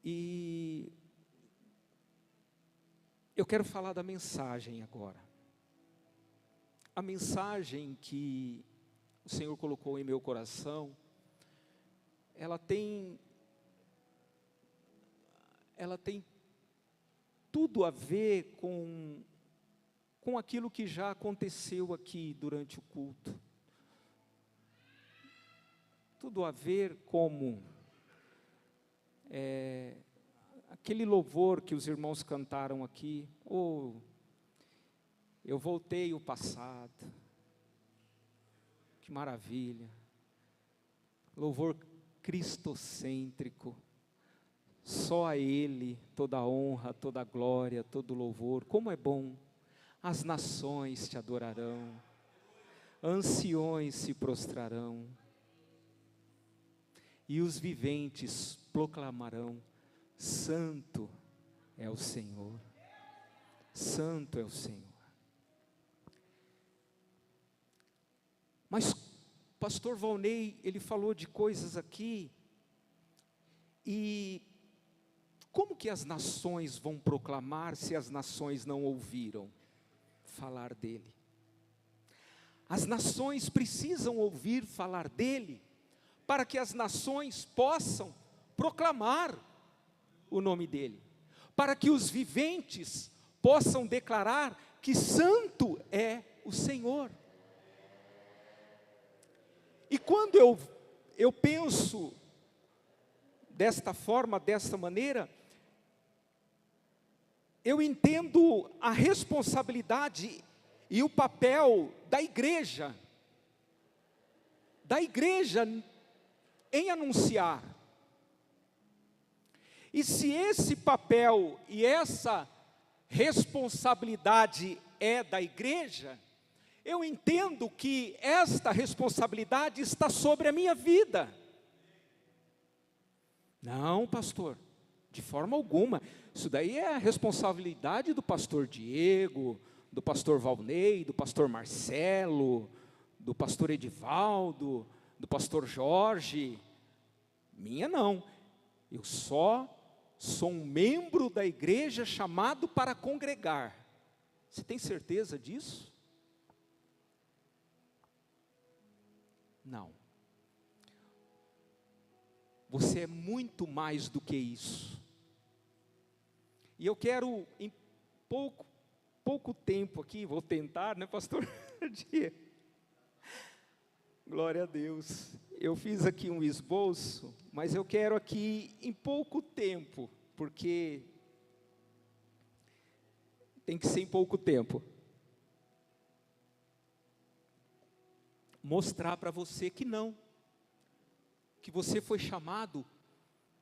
E eu quero falar da mensagem agora. A mensagem que o Senhor colocou em meu coração, ela tem tudo a ver com aquilo que já aconteceu aqui durante o culto. Tudo a ver como aquele louvor que os irmãos cantaram aqui. Oh, eu voltei ao passado. Que maravilha. Louvor cristocêntrico. Só a Ele toda a honra, toda a glória, todo o louvor. Como é bom. As nações te adorarão. Anciões se prostrarão. E os viventes proclamarão: Santo é o Senhor. Santo é o Senhor. Mas pastor Valnei, ele falou de coisas aqui, e como que as nações vão proclamar se as nações não ouviram falar dele? As nações precisam ouvir falar dele, para que as nações possam proclamar o nome dele, para que os viventes possam declarar que santo é o Senhor. E quando eu penso desta forma, desta maneira, eu entendo a responsabilidade e o papel da igreja em anunciar. E se esse papel e essa responsabilidade é da igreja, eu entendo que esta responsabilidade está sobre a minha vida. Não, pastor, de forma alguma. Isso daí é a responsabilidade do pastor Diego, do pastor Valnei, do pastor Marcelo, do pastor Edivaldo, do pastor Jorge. Minha não. Eu só sou um membro da igreja chamado para congregar. Você tem certeza disso? Não. Você é muito mais do que isso. E eu quero, em pouco tempo aqui, vou tentar, né, pastor? Glória a Deus. Eu fiz aqui um esboço, mas eu quero aqui, em pouco tempo, porque tem que ser em pouco tempo, mostrar para você que não, que você foi chamado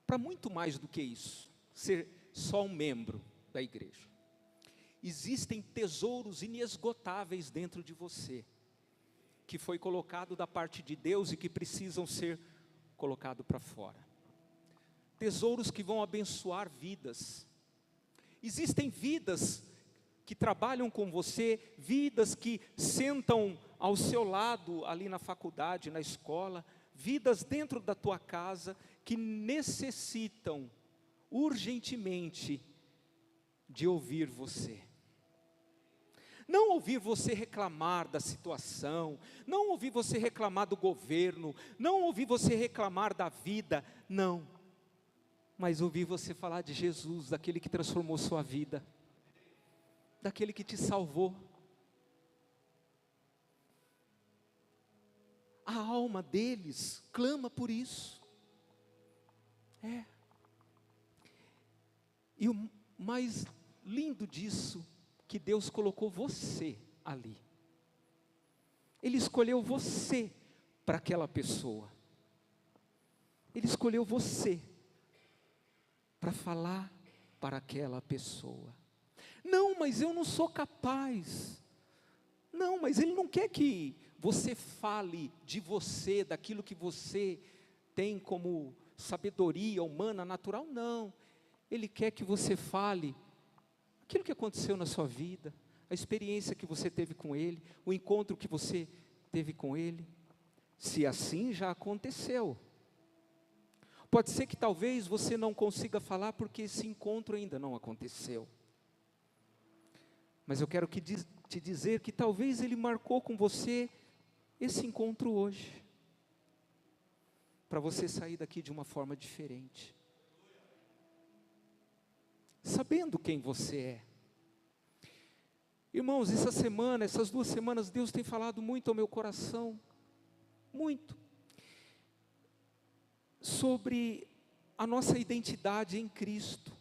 para muito mais do que isso, ser só um membro da igreja. Existem tesouros inesgotáveis dentro de você, que foi colocado da parte de Deus e que precisam ser colocados para fora. Tesouros que vão abençoar vidas. Existem vidas que trabalham com você, vidas que sentam ao seu lado ali na faculdade, na escola, vidas dentro da tua casa que necessitam urgentemente de ouvir você. Não ouvir você reclamar da situação, não ouvir você reclamar do governo, não ouvir você reclamar da vida, não. Mas ouvir você falar de Jesus, daquele que transformou sua vida, daquele que te salvou. A alma deles clama por isso. E o mais lindo disso, que Deus colocou você ali. Ele escolheu você para aquela pessoa. Ele escolheu você para falar para aquela pessoa. Não, mas eu não sou capaz. Não, mas Ele não quer que você fale de você, daquilo que você tem como sabedoria humana, natural, não. Ele quer que você fale aquilo que aconteceu na sua vida, a experiência que você teve com Ele, o encontro que você teve com Ele, se assim já aconteceu. Pode ser que talvez você não consiga falar porque esse encontro ainda não aconteceu. Mas eu quero te dizer que talvez ele marcou com você esse encontro hoje. Para você sair daqui de uma forma diferente. Sabendo quem você é. Irmãos, essas 2 semanas, Deus tem falado muito ao meu coração. Muito. Sobre a nossa identidade em Cristo.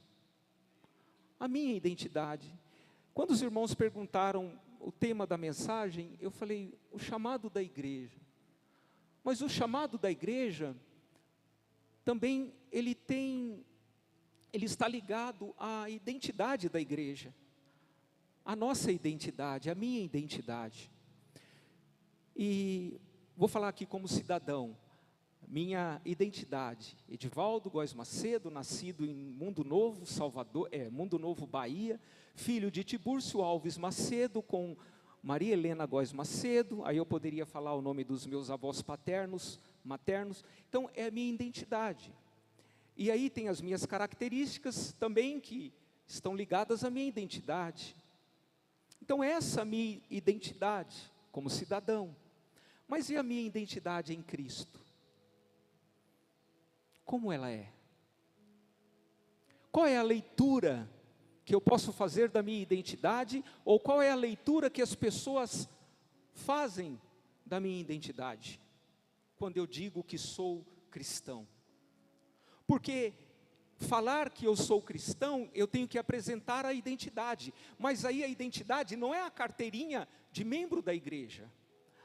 A minha identidade. Quando os irmãos perguntaram o tema da mensagem, eu falei, o chamado da igreja. Mas o chamado da igreja, também ele está ligado à identidade da igreja. A nossa identidade, a minha identidade. E vou falar aqui como cidadão. Minha identidade, Edivaldo Góes Macedo, nascido em Mundo Novo, Mundo Novo, Bahia, filho de Tibúrcio Alves Macedo, com Maria Helena Góes Macedo. Aí eu poderia falar o nome dos meus avós maternos. Então é a minha identidade. E aí tem as minhas características também que estão ligadas à minha identidade. Então essa é a minha identidade como cidadão. Mas e a minha identidade em Cristo? Como ela é? Qual é a leitura que eu posso fazer da minha identidade? Ou qual é a leitura que as pessoas fazem da minha identidade? Quando eu digo que sou cristão. Porque falar que eu sou cristão, eu tenho que apresentar a identidade. Mas aí a identidade não é a carteirinha de membro da igreja.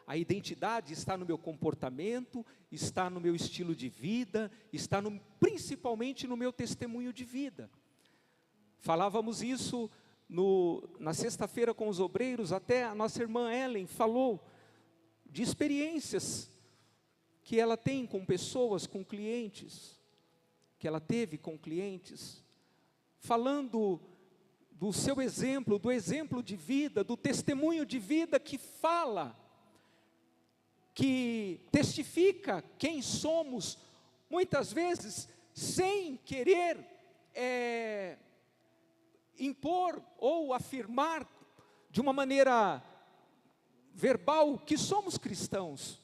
A identidade está no meu comportamento, está no meu estilo de vida, está principalmente no meu testemunho de vida. Falávamos isso na sexta-feira com os obreiros, até a nossa irmã Ellen falou de experiências que ela tem com pessoas, com clientes, que ela teve com clientes, falando do seu exemplo, do exemplo de vida, do testemunho de vida que fala, que testifica quem somos, muitas vezes sem querer impor ou afirmar de uma maneira verbal que somos cristãos,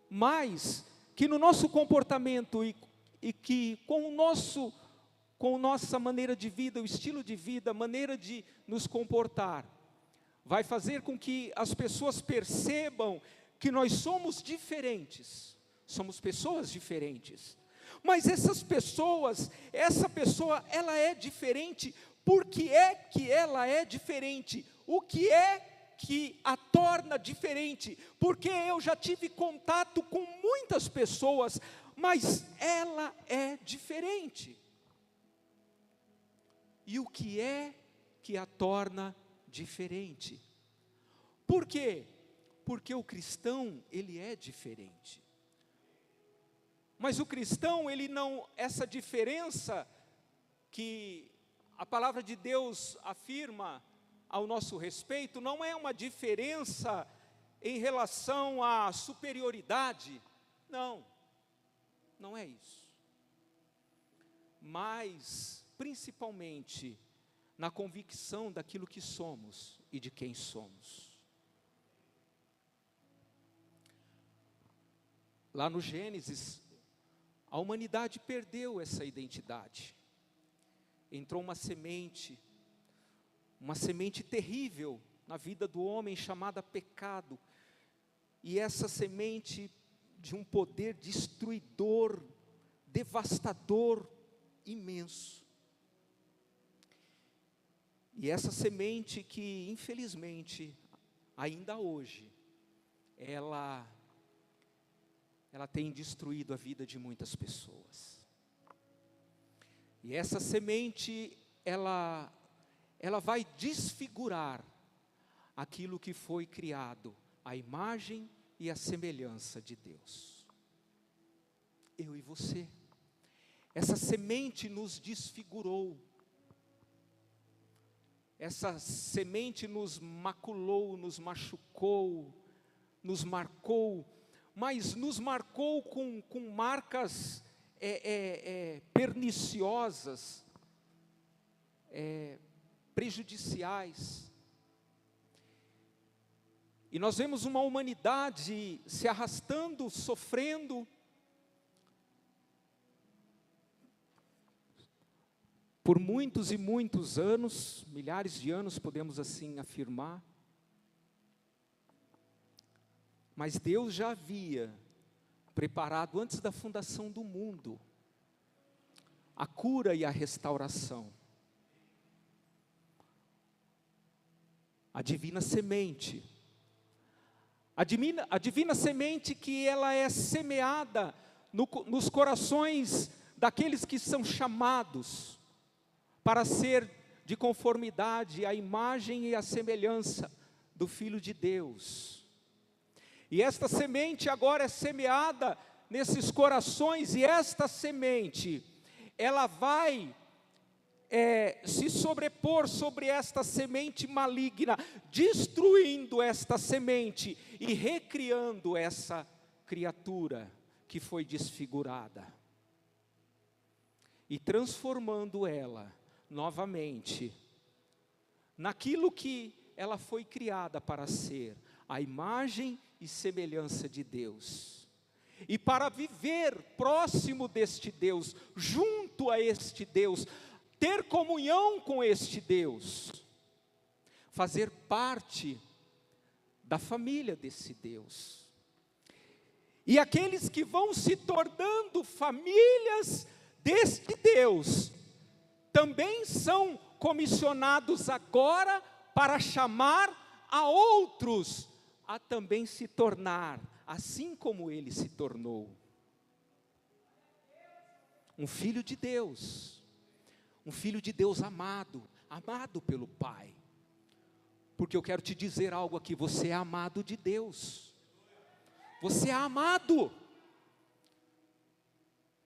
mas que no nosso comportamento e que com nossa maneira de vida, o estilo de vida, a maneira de nos comportar, vai fazer com que as pessoas percebam que nós somos diferentes, somos pessoas diferentes. Mas essa pessoa, ela é diferente. Por que é que ela é diferente? O que é que a torna diferente? Porque eu já tive contato com muitas pessoas, mas ela é diferente. E o que é que a torna diferente? Por quê? Porque o cristão, ele é diferente. Mas o cristão, essa diferença que a palavra de Deus afirma ao nosso respeito, não é uma diferença em relação à superioridade, não é isso. Mas, principalmente, na convicção daquilo que somos e de quem somos. Lá no Gênesis, a humanidade perdeu essa identidade. Entrou uma semente terrível na vida do homem chamada pecado. E essa semente de um poder destruidor, devastador, imenso. E essa semente que, infelizmente, ainda hoje, ela tem destruído a vida de muitas pessoas. E essa semente, ela vai desfigurar aquilo que foi criado, a imagem e a semelhança de Deus. Eu e você. Essa semente nos desfigurou. Essa semente nos maculou, nos machucou, nos marcou, mas nos marcou com marcas perniciosas, prejudiciais. E nós vemos uma humanidade se arrastando, sofrendo, por muitos e muitos anos, milhares de anos, podemos assim afirmar. Mas Deus já havia preparado antes da fundação do mundo a cura e a restauração. A divina semente. A divina semente que ela é semeada nos corações daqueles que são chamados para ser de conformidade à imagem e à semelhança do Filho de Deus. E esta semente agora é semeada nesses corações, e esta semente, ela vai se sobrepor sobre esta semente maligna, destruindo esta semente e recriando essa criatura que foi desfigurada. E transformando ela novamente naquilo que ela foi criada para ser, a imagem e semelhança de Deus. E para viver próximo deste Deus, junto a este Deus, ter comunhão com este Deus, fazer parte da família desse Deus. E aqueles que vão se tornando famílias deste Deus, também são comissionados agora para chamar a outros a também se tornar, assim como ele se tornou, um filho de Deus, um filho de Deus amado, amado pelo Pai. Porque eu quero te dizer algo aqui, você é amado de Deus, você é amado,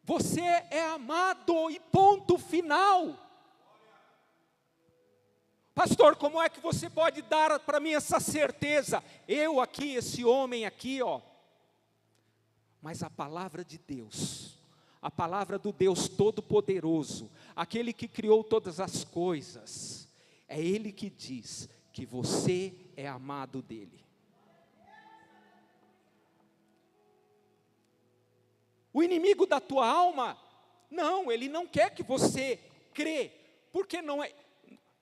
você é amado e ponto final. Pastor, como é que você pode dar para mim essa certeza? Eu aqui, esse homem aqui, ó. Mas a palavra de Deus, a palavra do Deus Todo-Poderoso, aquele que criou todas as coisas, é Ele que diz que você é amado dEle. O inimigo da tua alma, não, ele não quer que você crê, porque não é...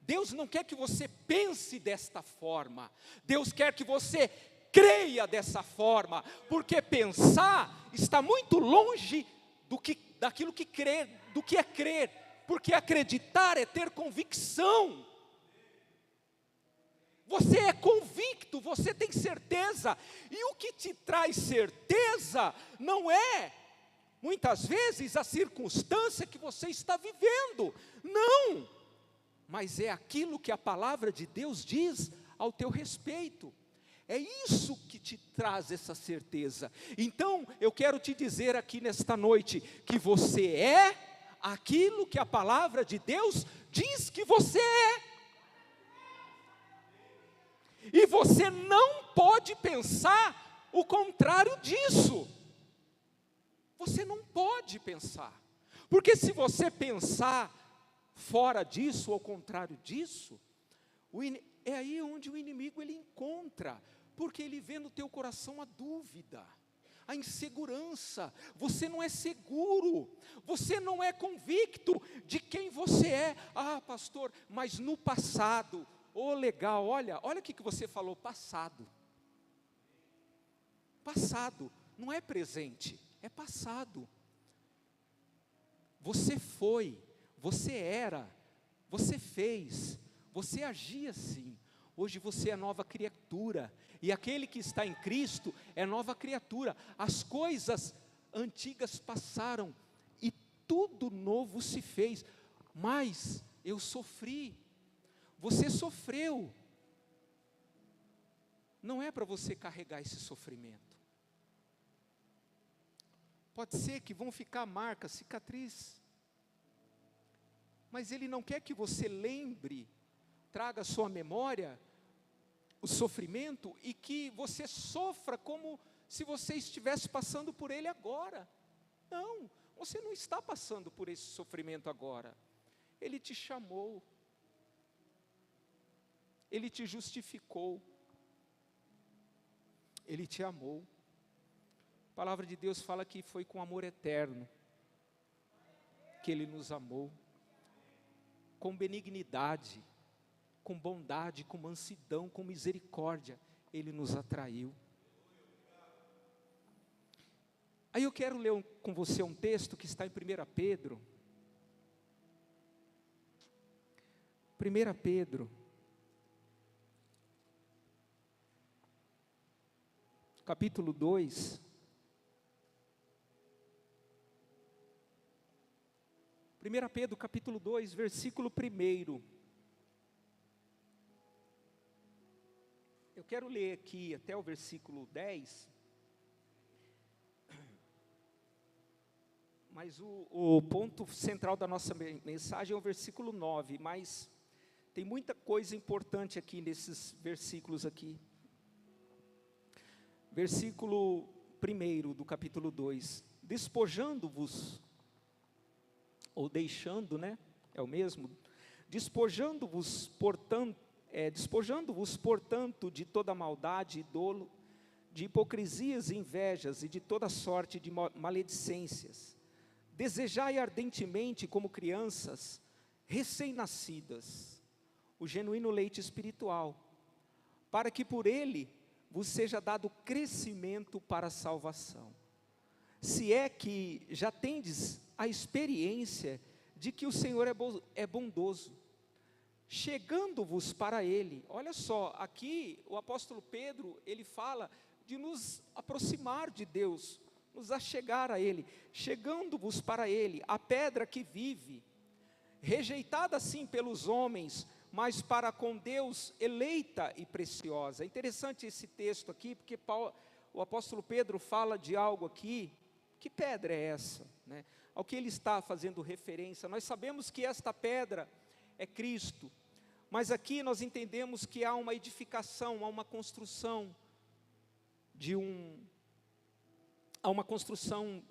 Deus não quer que você pense desta forma, Deus quer que você creia dessa forma, porque pensar está muito longe daquilo que crer, do que é crer, porque acreditar é ter convicção. Você é convicto, você tem certeza, e o que te traz certeza não é, muitas vezes, a circunstância que você está vivendo, não, mas é aquilo que a palavra de Deus diz ao teu respeito. É isso que te traz essa certeza. Então, eu quero te dizer aqui nesta noite, que você é aquilo que a palavra de Deus diz que você é. E você não pode pensar o contrário disso. Você não pode pensar. Porque se você pensar fora disso, ao contrário disso, é aí onde o inimigo ele encontra, porque ele vê no teu coração a dúvida, a insegurança, você não é seguro, você não é convicto de quem você é. Ah, pastor, mas no passado, legal, olha o que você falou, passado, não é presente, é passado. Você foi, você era, você fez, você agia assim. Hoje você é nova criatura, e aquele que está em Cristo é nova criatura. As coisas antigas passaram e tudo novo se fez. Mas eu sofri, você sofreu. Não é para você carregar esse sofrimento. Pode ser que vão ficar marcas, cicatriz. Mas Ele não quer que você lembre, traga à sua memória o sofrimento e que você sofra como se você estivesse passando por ele agora. Não, Você não está passando por esse sofrimento agora. Ele te chamou. Ele te justificou. Ele te amou. A palavra de Deus fala que foi com amor eterno que Ele nos amou. Com benignidade, com bondade, com mansidão, com misericórdia, Ele nos atraiu. Aí eu quero ler com você um texto que está em 1 Pedro. 1 Pedro, capítulo 2. 1 Pedro, capítulo 2, versículo 1. Eu quero ler aqui até o versículo 10. Mas o ponto central da nossa mensagem é o versículo 9, mas tem muita coisa importante aqui nesses versículos aqui. Versículo 1 do capítulo 2. Despojando-vos, ou deixando, né? É o mesmo. Despojando-vos, portanto, de toda maldade e dolo, de hipocrisias e invejas e de toda sorte de maledicências. Desejai ardentemente, como crianças recém-nascidas, o genuíno leite espiritual, para que por ele vos seja dado crescimento para a salvação. Se é que já tendes a experiência de que o Senhor é bondoso, chegando-vos para Ele. Olha só, aqui o apóstolo Pedro, ele fala de nos aproximar de Deus, nos achegar a Ele, chegando-vos para Ele, a pedra que vive, rejeitada sim pelos homens, mas para com Deus eleita e preciosa. É interessante esse texto aqui, porque o apóstolo Pedro fala de algo aqui. Que pedra é essa, né? Ao que ele está fazendo referência? Nós sabemos que esta pedra é Cristo, mas aqui nós entendemos que há uma edificação, há uma construção há uma construção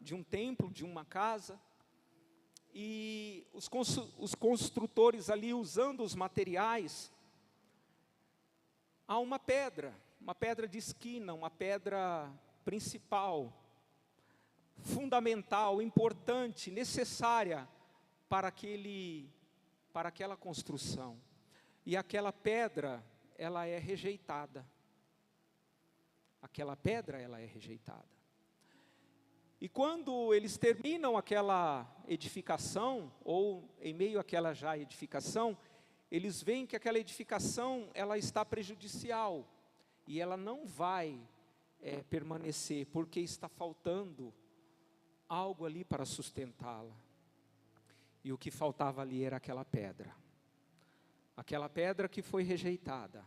de um templo, de uma casa, e os construtores ali usando os materiais, há uma pedra de esquina, uma pedra principal, fundamental, importante, necessária para aquela construção. E aquela pedra, ela é rejeitada. Aquela pedra, ela é rejeitada. E quando eles terminam aquela edificação, ou em meio àquela já edificação, eles veem que aquela edificação, ela está prejudicial, e ela não vai permanecer, porque está faltando algo ali para sustentá-la. E o que faltava ali era aquela pedra que foi rejeitada,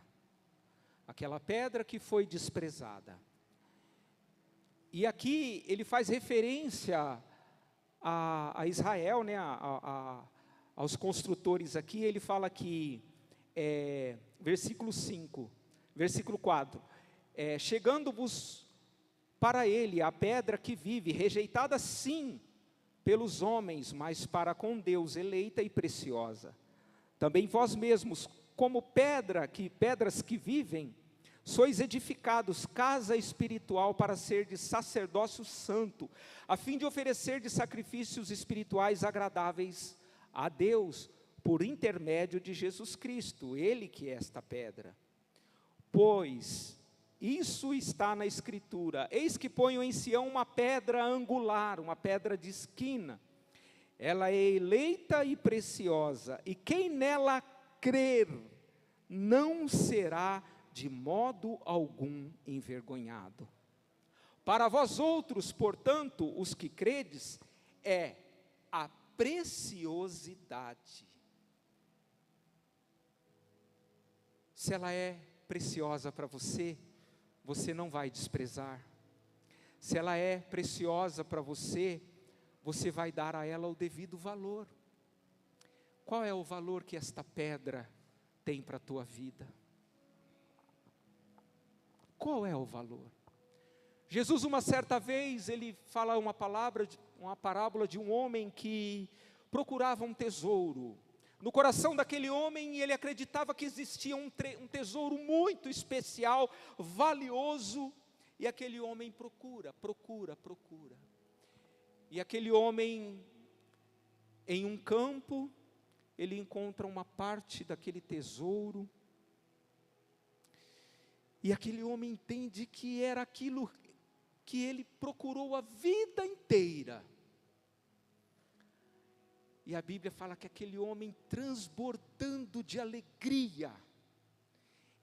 aquela pedra que foi desprezada. E aqui ele faz referência a Israel, né, aos construtores aqui. Ele fala que, versículo 4, chegando-vos para ele, a pedra que vive, rejeitada sim pelos homens, mas para com Deus, eleita e preciosa. Também vós mesmos, como pedras que vivem, sois edificados casa espiritual para ser de sacerdócio santo, a fim de oferecer de sacrifícios espirituais agradáveis a Deus, por intermédio de Jesus Cristo, Ele que é esta pedra. Pois isso está na Escritura: eis que ponho em Sião uma pedra angular, uma pedra de esquina, ela é eleita e preciosa, e quem nela crer não será de modo algum envergonhado. Para vós outros, portanto, os que credes, é a preciosidade. Se ela é preciosa para você, você não vai desprezar. Se ela é preciosa para você, você vai dar a ela o devido valor. Qual é o valor que esta pedra tem para a tua vida? Qual é o valor? Jesus, uma certa vez, ele fala uma parábola de um homem que procurava um tesouro. No coração daquele homem, ele acreditava que existia um tesouro muito especial, valioso, e aquele homem procura. E aquele homem, em um campo, ele encontra uma parte daquele tesouro, e aquele homem entende que era aquilo que ele procurou a vida inteira. E a Bíblia fala que aquele homem, transbordando de alegria,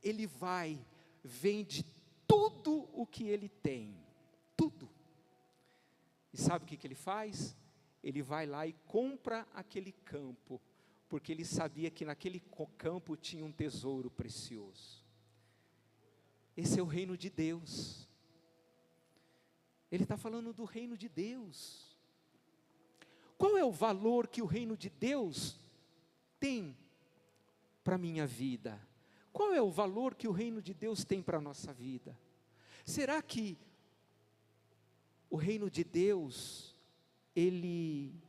ele vai, vende tudo o que ele tem, tudo. E sabe o que ele faz? Ele vai lá e compra aquele campo, porque ele sabia que naquele campo tinha um tesouro precioso. Esse é o reino de Deus. Ele está falando do reino de Deus. Qual é o valor que o reino de Deus tem para a minha vida? Qual é o valor que o reino de Deus tem para a nossa vida? Será que o reino de Deus, ele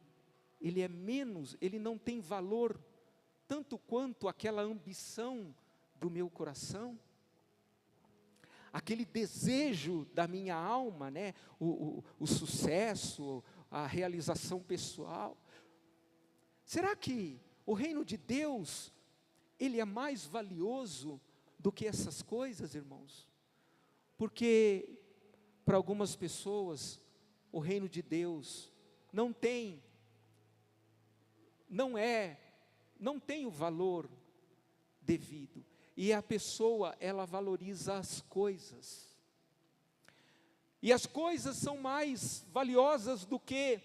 é menos, ele não tem valor tanto quanto aquela ambição do meu coração? Aquele desejo da minha alma, né? O sucesso, a realização pessoal. Será que o reino de Deus, ele é mais valioso do que essas coisas, irmãos? Porque para algumas pessoas, o reino de Deus não tem o valor devido. E a pessoa, ela valoriza as coisas. E as coisas são mais valiosas do que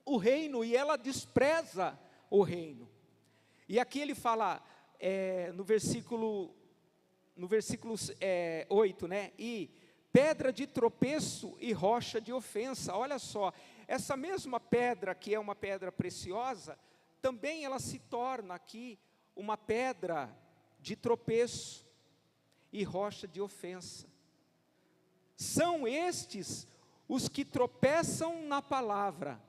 o reino, e ela despreza o reino. E aqui ele fala, no versículo 8, né? E pedra de tropeço e rocha de ofensa. Olha só, essa mesma pedra, que é uma pedra preciosa, também ela se torna aqui uma pedra de tropeço e rocha de ofensa. São estes os que tropeçam na palavra,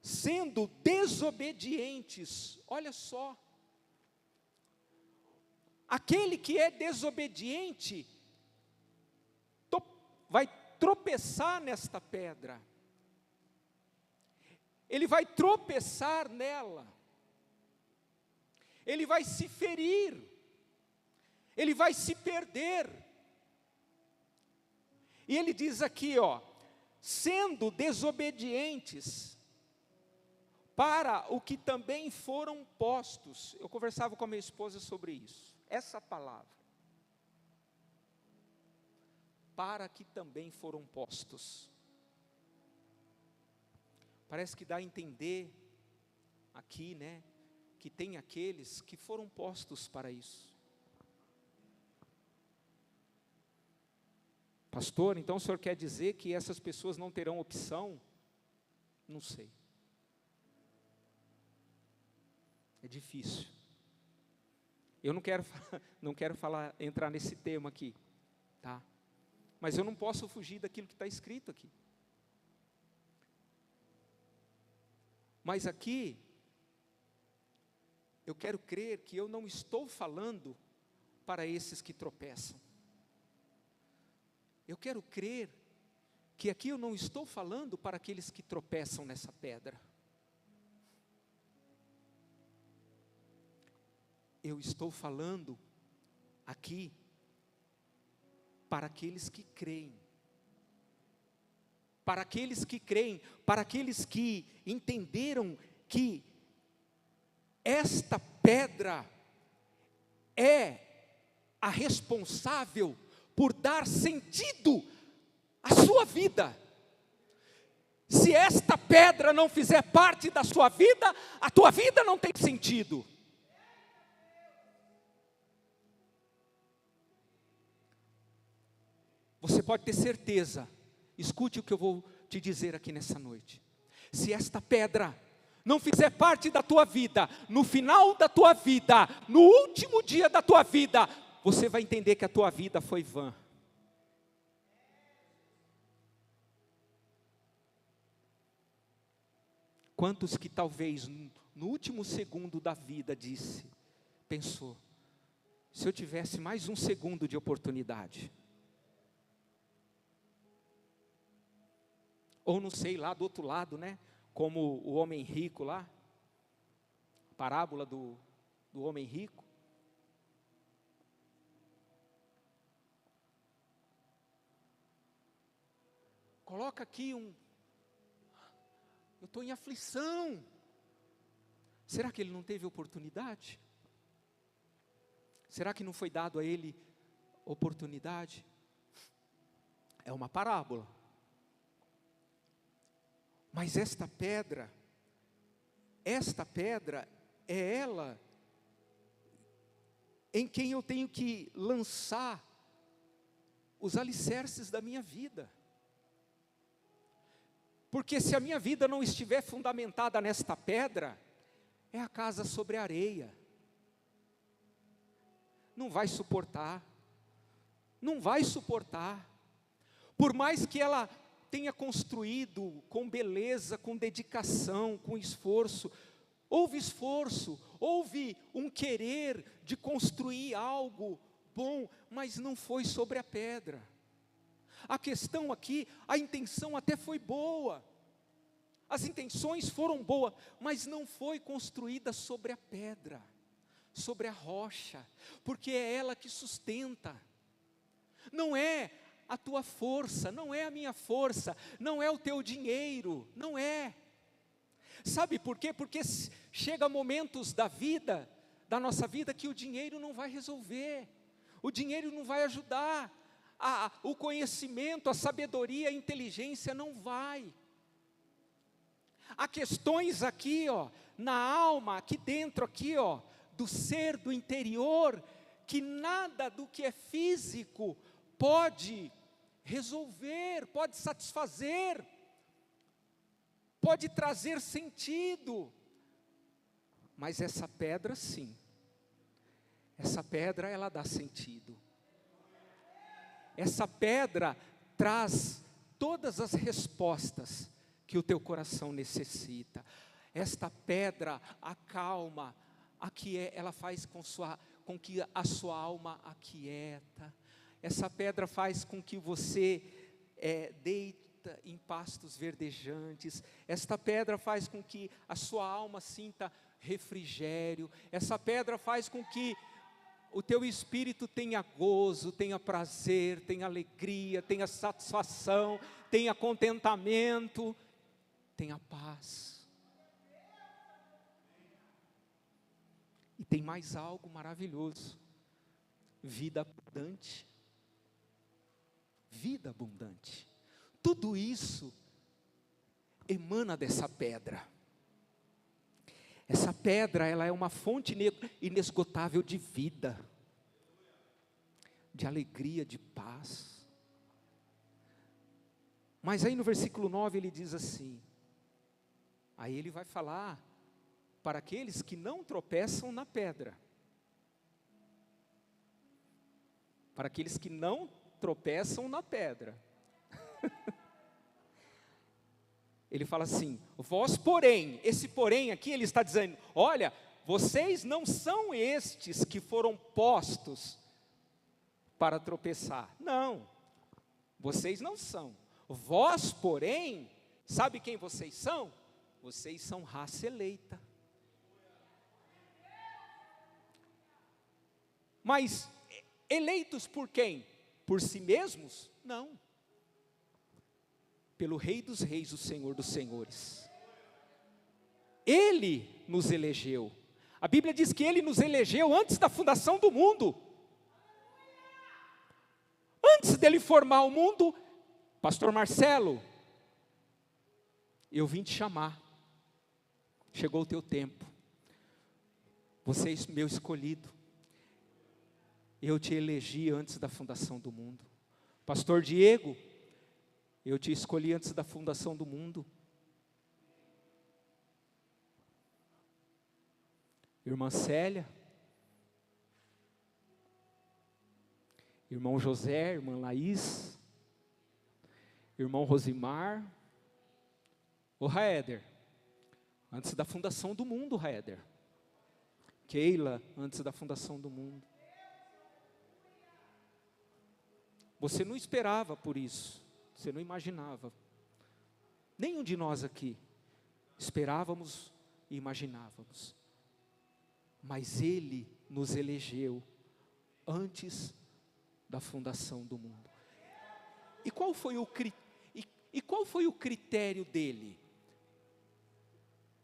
sendo desobedientes. Olha só, aquele que é desobediente vai tropeçar nesta pedra, ele vai tropeçar nela, ele vai se ferir, ele vai se perder. E ele diz aqui, sendo desobedientes para o que também foram postos. Eu conversava com a minha esposa sobre isso, essa palavra. Para que também foram postos. Parece que dá a entender aqui, né, que tem aqueles que foram postos para isso. Pastor, então o senhor quer dizer que essas pessoas não terão opção? Não sei. É difícil. Eu não quero entrar nesse tema aqui, tá? Mas eu não posso fugir daquilo que está escrito aqui. Mas aqui, eu quero crer que eu não estou falando para esses que tropeçam. Eu quero crer que aqui eu não estou falando para aqueles que tropeçam nessa pedra. Eu estou falando aqui para aqueles que creem. Para aqueles que creem, para aqueles que entenderam que esta pedra é a responsável por dar sentido à sua vida. Se esta pedra não fizer parte da sua vida, a tua vida não tem sentido. Você pode ter certeza, escute o que eu vou te dizer aqui nessa noite. Se esta pedra não fizer parte da tua vida, no final da tua vida, no último dia da tua vida, você vai entender que a tua vida foi vã. Quantos que talvez no último segundo da vida pensou, se eu tivesse mais um segundo de oportunidade. Ou não sei, lá do outro lado, né? Como o homem rico lá, parábola do homem rico. Coloca aqui eu estou em aflição. Será que ele não teve oportunidade? Será que não foi dado a ele oportunidade? É uma parábola. Mas esta pedra é ela em quem eu tenho que lançar os alicerces da minha vida. Porque se a minha vida não estiver fundamentada nesta pedra, é a casa sobre a areia. Não vai suportar. Não vai suportar. Por mais que ela tenha construído com beleza, com dedicação, com esforço, houve um querer de construir algo bom, mas não foi sobre a pedra. A questão aqui, a intenção até foi boa, as intenções foram boas, mas não foi construída sobre a pedra, sobre a rocha, porque é ela que sustenta. Não é a tua força, não é a minha força, não é o teu dinheiro, não é. Sabe por quê? Porque chega momentos da nossa vida, que o dinheiro não vai resolver, o dinheiro não vai ajudar, o conhecimento, a sabedoria, a inteligência não vai. Há questões aqui, na alma, aqui dentro, do ser, do interior, que nada do que é físico pode resolver, pode satisfazer, pode trazer sentido. Mas essa pedra sim, essa pedra ela dá sentido. Essa pedra traz todas as respostas que o teu coração necessita. Esta pedra acalma, ela faz com que a sua alma aquieta. Essa pedra faz com que você deita em pastos verdejantes. Esta pedra faz com que a sua alma sinta refrigério. Essa pedra faz com que o teu espírito tenha gozo, tenha prazer, tenha alegria, tenha satisfação, tenha contentamento, tenha paz. E tem mais algo maravilhoso: vida abundante. Vida abundante. Tudo isso emana dessa pedra. Essa pedra, ela é uma fonte inesgotável de vida, de alegria, de paz. Mas aí no versículo 9 ele diz assim, aí ele vai falar para aqueles que não tropeçam na pedra. Para aqueles que não tropeçam na pedra. Ele fala assim, vós porém, esse porém aqui ele está dizendo, olha, vocês não são estes que foram postos para tropeçar. Não, vocês não são. Vós porém, sabe quem vocês são? Vocês são raça eleita. Mas eleitos por quem? Por si mesmos? Não. Pelo Rei dos Reis, o Senhor dos Senhores. Ele nos elegeu. A Bíblia diz que Ele nos elegeu antes da fundação do mundo. Antes dele formar o mundo, Pastor Marcelo, eu vim te chamar. Chegou o teu tempo. Você é meu escolhido. Eu te elegi antes da fundação do mundo. Pastor Diego, eu te escolhi antes da fundação do mundo. Irmã Célia, irmão José, irmã Laís, irmão Rosimar, o Raeder, Antes da fundação do mundo, Heather. Keila, antes da fundação do mundo. Você não esperava por isso. Você não imaginava. Nenhum de nós aqui esperávamos e imaginávamos. Mas Ele nos elegeu antes da fundação do mundo. E qual foi o critério dele?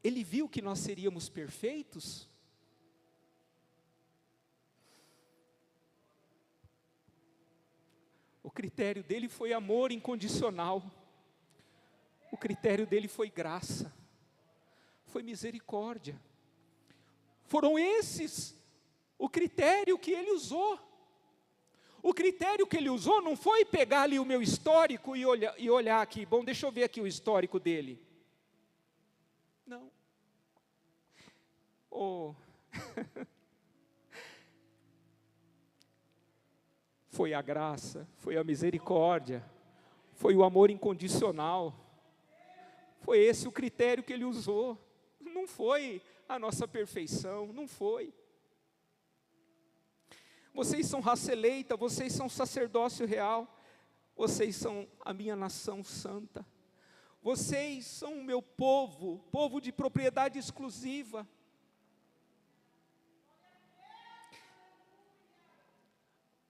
Ele viu que nós seríamos perfeitos? O critério dele foi amor incondicional. O critério dele foi graça. Foi misericórdia. Foram esses o critério que ele usou. O critério que ele usou não foi pegar ali o meu histórico e olhar aqui. Bom, deixa eu ver aqui o histórico dele. Não. Oh. Foi a graça, foi a misericórdia, foi o amor incondicional. Foi esse o critério que ele usou. Não foi a nossa perfeição, não foi. Vocês são raça eleita, vocês são sacerdócio real, vocês são a minha nação santa. Vocês são o meu povo, povo de propriedade exclusiva.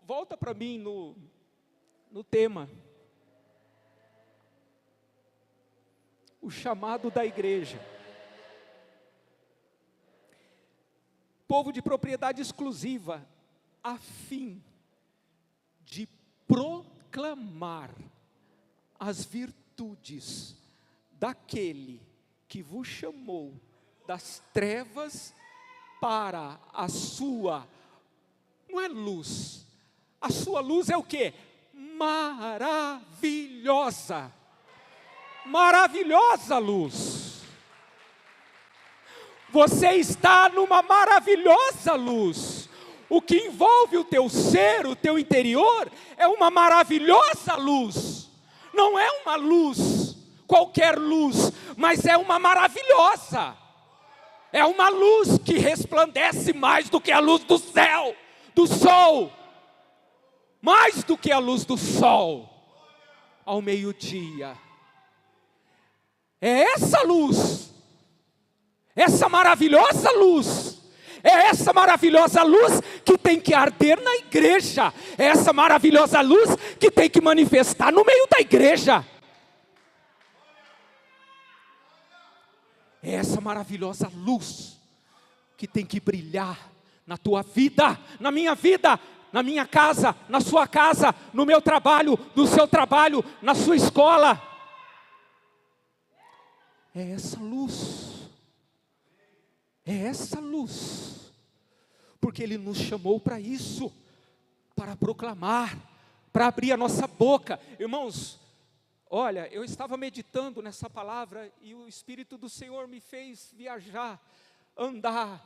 Volta para mim no tema. O chamado da igreja. Povo de propriedade exclusiva, a fim de proclamar as virtudes daquele que vos chamou das trevas para a sua, não é luz, a sua luz é o quê? Maravilhosa. Maravilhosa luz. Você está numa maravilhosa luz. O que envolve o teu ser, o teu interior, é uma maravilhosa luz. Não é uma luz, qualquer luz, mas é uma maravilhosa. É uma luz que resplandece mais do que a luz do céu, do sol. Mais do que a luz do sol, ao meio-dia. É essa luz, essa maravilhosa luz, é essa maravilhosa luz que tem que arder na igreja, é essa maravilhosa luz que tem que manifestar no meio da igreja. É essa maravilhosa luz que tem que brilhar na tua vida, na minha vida, na minha casa, na sua casa, no meu trabalho, no seu trabalho, na sua escola. É essa luz. É essa luz. Porque Ele nos chamou para isso, para proclamar, para abrir a nossa boca. Irmãos, olha, eu estava meditando nessa palavra e o Espírito do Senhor me fez viajar, andar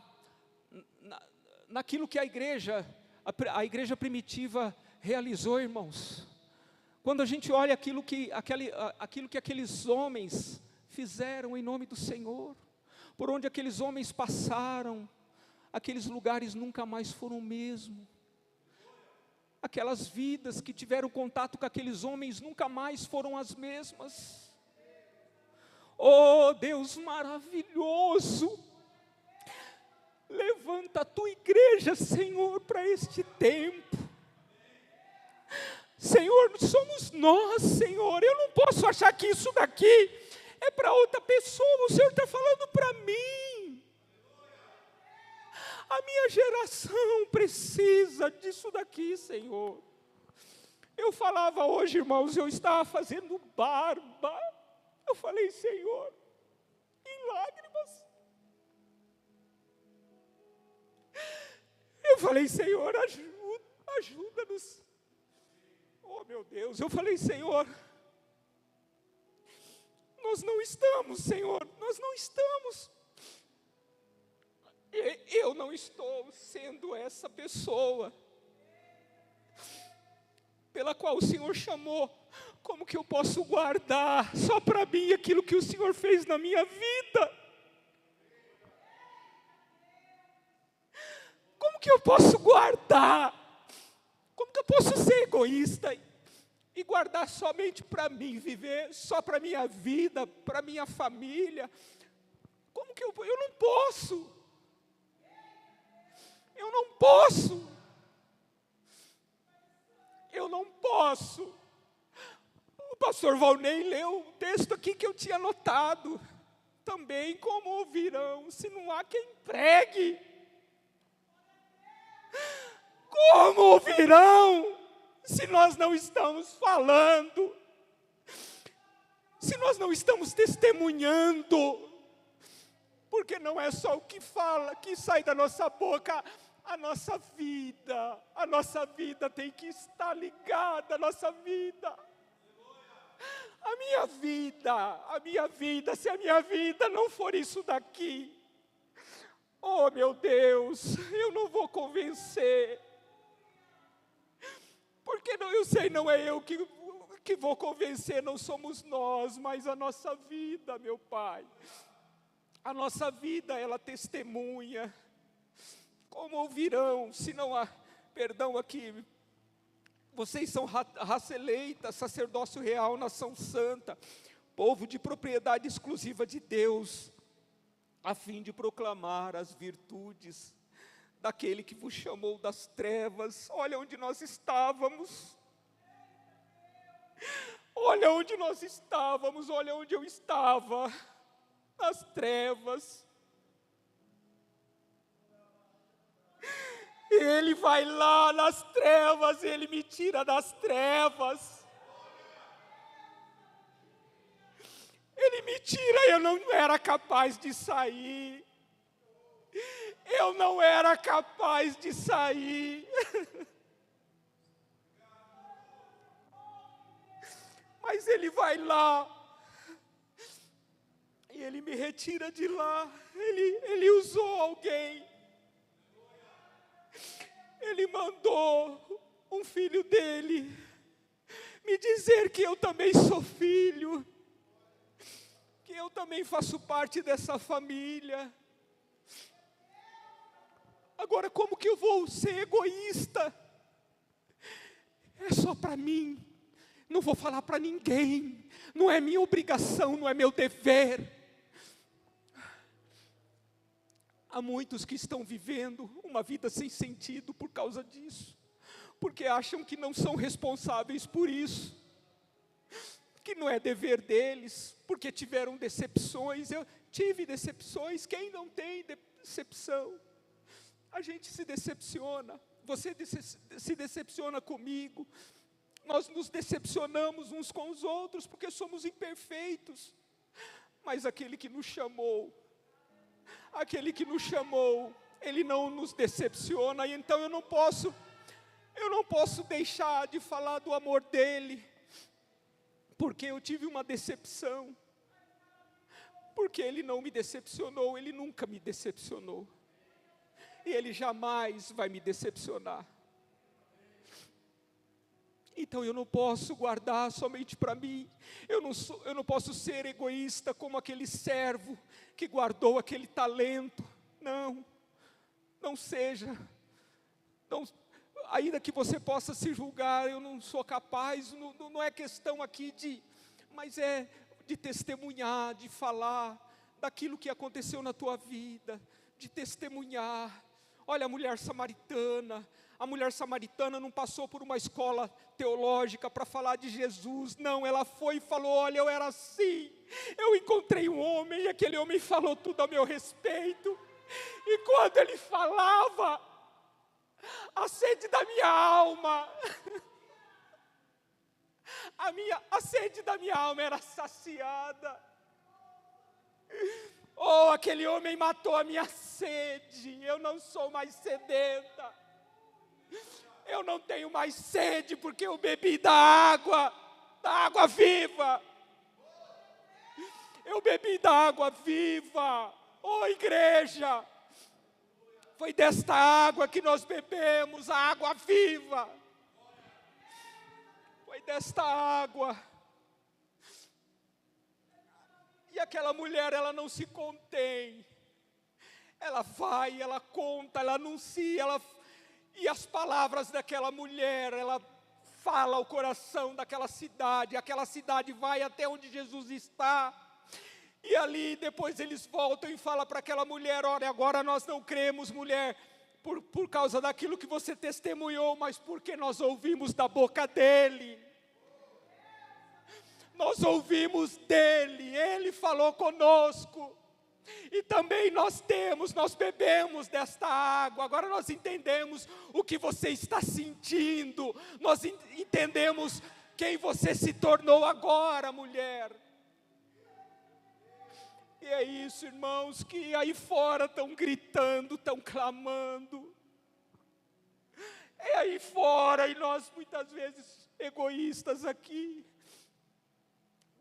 naquilo que a igreja primitiva realizou, irmãos. Quando a gente olha aquilo que aqueles homens fizeram em nome do Senhor, por onde aqueles homens passaram, aqueles lugares nunca mais foram o mesmo. Aquelas vidas que tiveram contato com aqueles homens nunca mais foram as mesmas. Oh, Deus maravilhoso! Levanta a tua igreja, Senhor, para este tempo. Senhor, somos nós, Senhor. Eu não posso achar que isso daqui é para outra pessoa. O Senhor está falando para mim. A minha geração precisa disso daqui, Senhor. Eu falava hoje, irmãos, eu estava fazendo barba. Eu falei, Senhor, em lágrimas. Eu falei, Senhor, ajuda-nos. Oh, meu Deus, eu falei, Senhor, nós não estamos, Senhor, nós não estamos. Eu não estou sendo essa pessoa pela qual o Senhor chamou. Como que eu posso guardar só para mim aquilo que o Senhor fez na minha vida? que eu posso guardar? Como que eu posso ser egoísta e guardar somente para mim, viver só para minha vida, para minha família? Como que eu não posso? Eu não posso. Eu não posso. O pastor Valnei leu um texto aqui que eu tinha anotado. Também como ouvirão, se não há quem pregue? Como ouvirão, se nós não estamos falando? Se nós não estamos testemunhando? Porque não é só o que fala, que sai da nossa boca, a nossa vida tem que estar ligada, a nossa vida. A minha vida, se a minha vida não for isso daqui, oh meu Deus, eu não vou convencer. Porque não, eu sei, não é eu que vou convencer, não somos nós, mas a nossa vida, meu Pai. A nossa vida, ela testemunha. Como ouvirão, se não há, perdão aqui, vocês são raça eleita, sacerdócio real, nação santa, povo de propriedade exclusiva de Deus, a fim de proclamar as virtudes daquele que vos chamou das trevas. Olha onde nós estávamos. Olha onde nós estávamos, olha onde eu estava, nas trevas. Ele vai lá nas trevas, Ele me tira das trevas. Ele me tira, eu não era capaz de sair. Eu não era capaz de sair. Mas Ele vai lá. E Ele me retira de lá. Ele usou alguém. Ele mandou um filho dele me dizer que eu também sou filho, que eu também faço parte dessa família. Agora, como que eu vou ser egoísta? É só para mim, não vou falar para ninguém, não é minha obrigação, não é meu dever. Há muitos que estão vivendo uma vida sem sentido por causa disso, porque acham que não são responsáveis por isso, que não é dever deles, porque tiveram decepções. Eu tive decepções, quem não tem decepção? A gente se decepciona, você se decepciona comigo, nós nos decepcionamos uns com os outros, porque somos imperfeitos, mas aquele que nos chamou, Ele não nos decepciona. E então eu não posso deixar de falar do amor dEle, porque eu tive uma decepção, porque Ele não me decepcionou, Ele nunca me decepcionou, e Ele jamais vai me decepcionar. Então eu não posso guardar somente para mim, eu não posso ser egoísta como aquele servo que guardou aquele talento. Não seja, ainda que você possa se julgar, eu não sou capaz, não é questão aqui mas é de testemunhar, de falar daquilo que aconteceu na tua vida, de testemunhar. Olha a mulher samaritana não passou por uma escola teológica para falar de Jesus, não, ela foi e falou: olha, eu era assim, eu encontrei um homem, e aquele homem falou tudo a meu respeito, e quando ele falava, a sede da minha alma, a sede da minha alma era saciada. Oh, aquele homem matou a minha sede, eu não sou mais sedenta, eu não tenho mais sede, porque eu bebi da água viva, eu bebi da água viva. Oh igreja, foi desta água que nós bebemos, a água viva, foi desta água. E aquela mulher, ela não se contém, Ela vai, ela conta, ela anuncia, e as palavras daquela mulher, ela fala ao coração daquela cidade, aquela cidade vai até onde Jesus está, e ali depois eles voltam e falam para aquela mulher: olha, agora nós não cremos, mulher, por causa daquilo que você testemunhou, mas porque nós ouvimos da boca dele. Nós ouvimos dele, ele falou conosco, e também nós bebemos desta água, agora nós entendemos o que você está sentindo, nós entendemos quem você se tornou agora, mulher. E é isso, irmãos, que aí fora estão gritando, estão clamando, é aí fora, e nós muitas vezes egoístas aqui,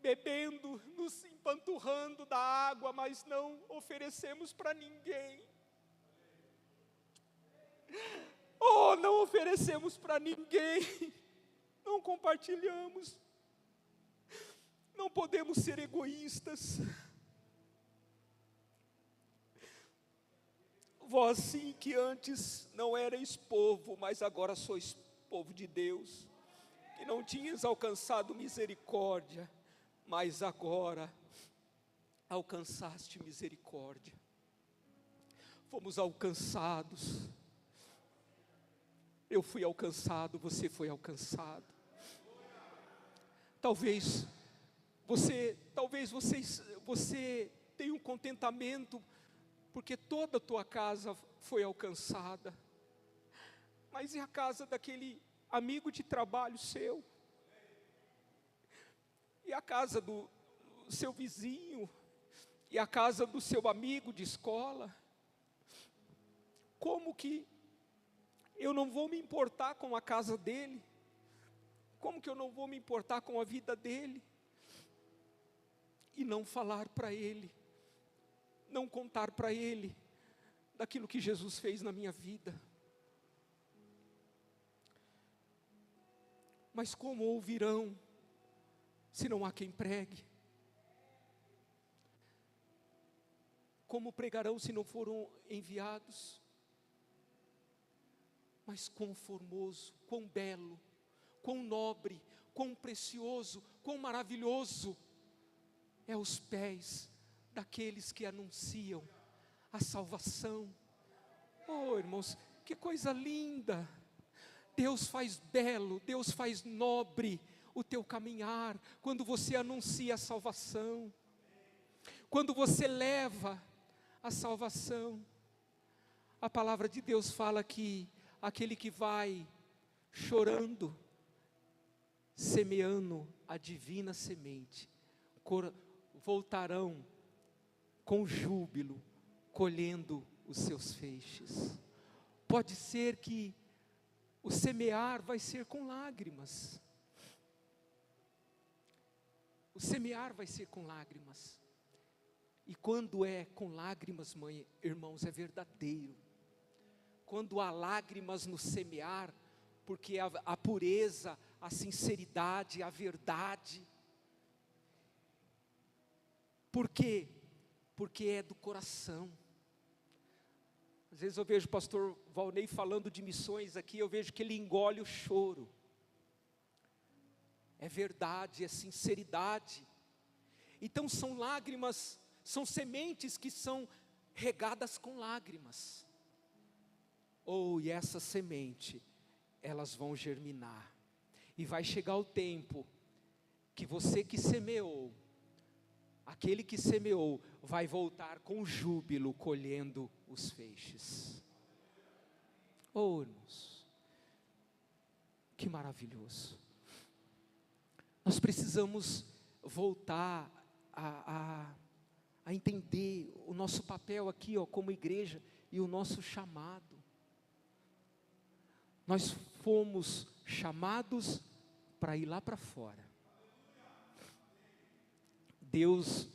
bebendo, nos empanturrando da água, mas não oferecemos para ninguém. Oh, não oferecemos para ninguém, não compartilhamos, não podemos ser egoístas. Vós sim que antes não erais povo, mas agora sois povo de Deus, que não tinhas alcançado misericórdia, mas agora alcançaste misericórdia. Fomos alcançados. Eu fui alcançado, você foi alcançado. Talvez você tenha um contentamento, porque toda a tua casa foi alcançada. Mas e a casa daquele amigo de trabalho seu? E a casa do seu vizinho? E a casa do seu amigo de escola? Como que eu não vou me importar com a casa dele? Como que eu não vou me importar com a vida dele? E não falar para ele, não contar para ele daquilo que Jesus fez na minha vida? Mas como ouvirão se não há quem pregue? Como pregarão se não foram enviados? Mas quão formoso, quão belo, quão nobre, quão precioso, quão maravilhoso é os pés daqueles que anunciam a salvação. Oh, irmãos, que coisa linda! Deus faz belo, Deus faz nobre o teu caminhar, quando você anuncia a salvação, quando você leva a salvação. A palavra de Deus fala que aquele que vai chorando, semeando a divina semente, voltarão com júbilo, colhendo os seus feixes. Pode ser que o semear vai ser com lágrimas. O semear vai ser com lágrimas. E quando é com lágrimas, irmãos, é verdadeiro. Quando há lágrimas no semear, porque a pureza, a sinceridade, a verdade. Por quê? Porque é do coração. Às vezes eu vejo o pastor Valnei falando de missões aqui, eu vejo que ele engole o choro. É verdade, é sinceridade. Então são lágrimas, são sementes que são regadas com lágrimas. E essa semente, elas vão germinar. E vai chegar o tempo que você que semeou, aquele que semeou, vai voltar com júbilo, colhendo os feixes. Irmãos, que maravilhoso. Nós precisamos voltar a entender o nosso papel aqui, como igreja, e o nosso chamado. Nós fomos chamados para ir lá para fora. Deus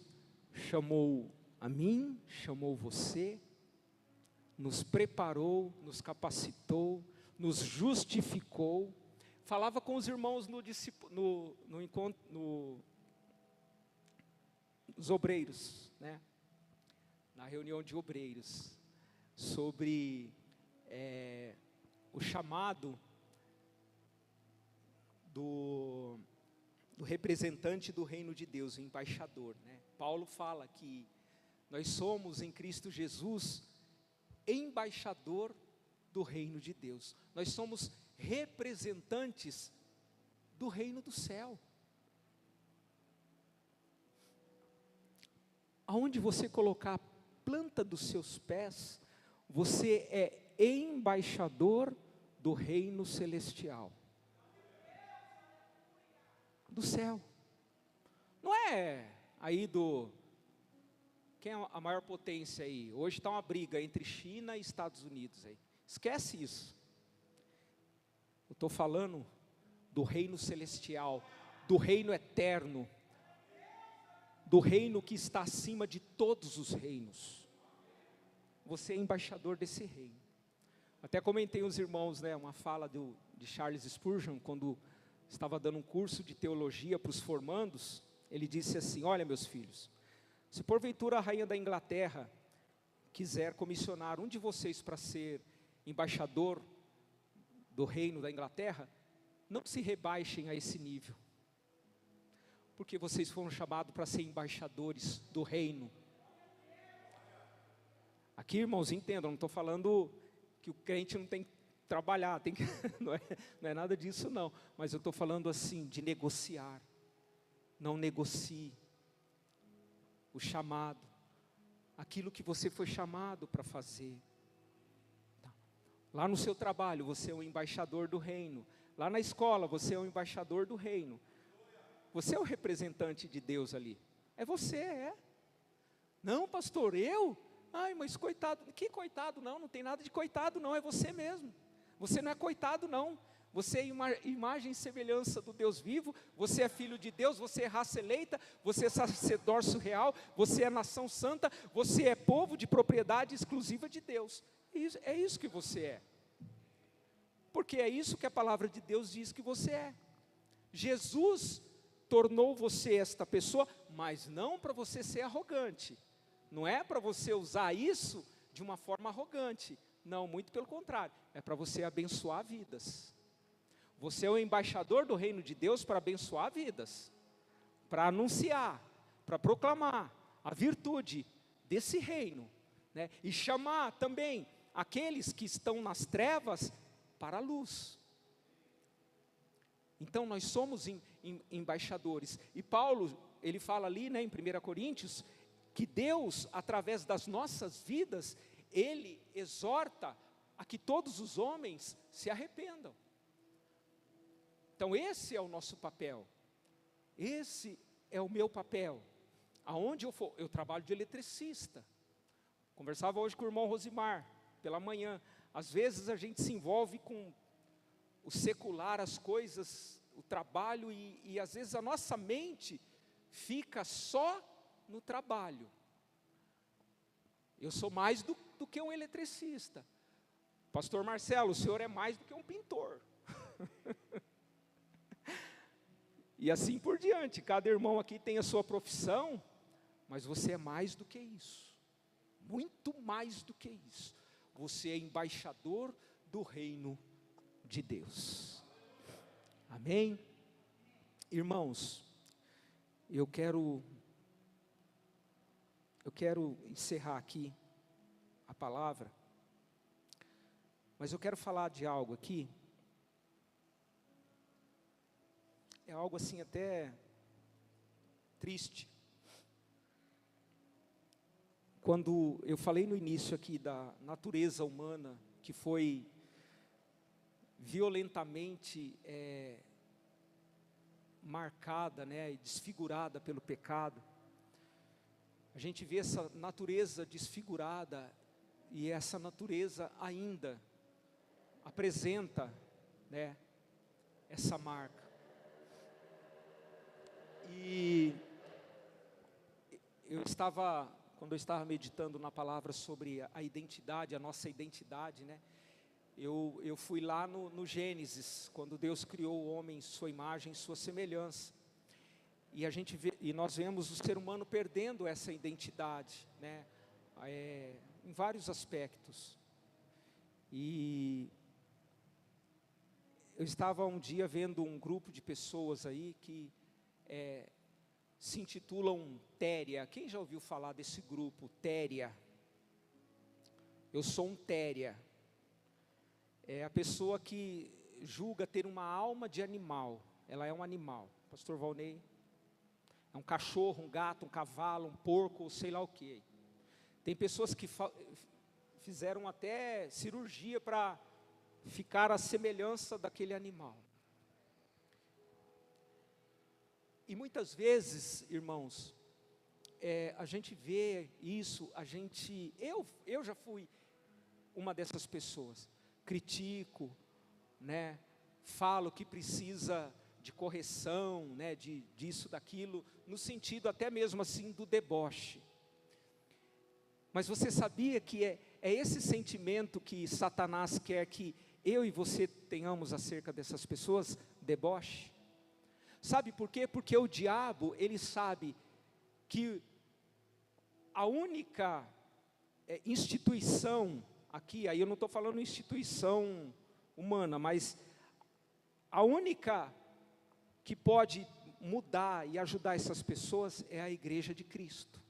chamou a mim, chamou você, nos preparou, nos capacitou, nos justificou. Falava com os irmãos no encontro, nos obreiros, né? Na reunião de obreiros. sobre o chamado do representante do reino de Deus, o embaixador, né? Paulo fala que nós somos em Cristo Jesus embaixador do reino de Deus. Nós somos representantes do reino do céu. Aonde você colocar a planta dos seus pés, você é embaixador do reino celestial, do céu. Não é aí quem é a maior potência aí? Hoje está uma briga entre China e Estados Unidos aí. Esquece isso. Eu estou falando do reino celestial, do reino eterno, do reino que está acima de todos os reinos. Você é embaixador desse reino. Até comentei os irmãos, né, uma fala de Charles Spurgeon, quando estava dando um curso de teologia para os formandos. Ele disse assim: olha, meus filhos, se porventura a rainha da Inglaterra quiser comissionar um de vocês para ser embaixador do reino da Inglaterra, não se rebaixem a esse nível, porque vocês foram chamados para ser embaixadores do reino. Aqui, irmãos, entendam, não estou falando que o crente não tem que trabalhar, não é nada disso não, mas eu estou falando assim, de negociar. Não negocie o chamado, aquilo que você foi chamado para fazer. Lá no seu trabalho, você é um embaixador do reino. Lá na escola, você é um embaixador do reino. Você é o representante de Deus ali. É você. Não, pastor, eu? Ai, mas coitado. Que coitado? Não tem nada de coitado não, é você mesmo. Você não é coitado não. Você é imagem e semelhança do Deus vivo. Você é filho de Deus, você é raça eleita, você é sacerdócio real, você é nação santa, você é povo de propriedade exclusiva de Deus. É isso que você é. Porque é isso que a palavra de Deus diz que você é. Jesus tornou você esta pessoa, mas não para você ser arrogante. Não é para você usar isso de uma forma arrogante. Não, muito pelo contrário. É para você abençoar vidas. Você é o embaixador do reino de Deus para abençoar vidas. Para anunciar, para proclamar a virtude desse reino, né? E chamar também aqueles que estão nas trevas para a luz. Então nós somos embaixadores. E Paulo, ele fala ali, né, em 1 Coríntios, que Deus, através das nossas vidas, Ele exorta a que todos os homens se arrependam. Então esse é o nosso papel. Esse é o meu papel. Aonde eu for, eu trabalho de eletricista. Conversava hoje com o irmão Rosimar, pela manhã. Às vezes a gente se envolve com o secular, as coisas, o trabalho, e às vezes a nossa mente fica só no trabalho. Eu sou mais do que um eletricista. Pastor Marcelo, o senhor é mais do que um pintor. E assim por diante, cada irmão aqui tem a sua profissão, mas você é mais do que isso. Muito mais do que isso. Você é embaixador do reino de Deus. Amém? Irmãos, eu quero encerrar aqui a palavra, mas eu quero falar de algo aqui. É algo assim até triste. Quando eu falei no início aqui da natureza humana, que foi violentamente marcada, né, e desfigurada pelo pecado, a gente vê essa natureza desfigurada, e essa natureza ainda apresenta, né, essa marca. E quando eu estava meditando na palavra sobre a identidade, a nossa identidade, né, eu fui lá no Gênesis, quando Deus criou o homem em sua imagem, em sua semelhança. E nós vemos o ser humano perdendo essa identidade, né, em vários aspectos. E eu estava um dia vendo um grupo de pessoas aí que se intitulam Téria. Quem já ouviu falar desse grupo, Téria? Eu sou um Téria. É a pessoa que julga ter uma alma de animal. Ela é um animal. Pastor Valnei, é um cachorro, um gato, um cavalo, um porco, sei lá o que. Tem pessoas que fizeram até cirurgia para ficar à semelhança daquele animal. E muitas vezes, irmãos, a gente vê isso, eu já fui uma dessas pessoas. Critico, né? Falo que precisa de correção, né? Disso, daquilo, no sentido até mesmo assim do deboche. Mas você sabia que é esse sentimento que Satanás quer que eu e você tenhamos acerca dessas pessoas? Deboche. Sabe por quê? Porque o diabo, ele sabe que a única instituição aqui, aí eu não estou falando instituição humana, mas a única que pode mudar e ajudar essas pessoas é a igreja de Cristo.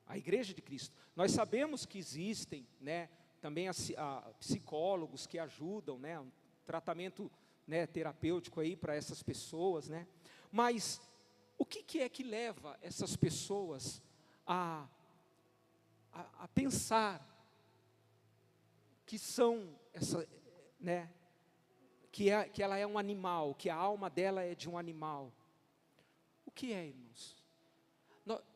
A igreja de Cristo. Nós sabemos que existem, né, também psicólogos que ajudam, né, um tratamento, né, terapêutico aí para essas pessoas, né? Mas o que é que leva essas pessoas a pensar que são né, que ela é um animal, que a alma dela é de um animal? O que é, irmãos?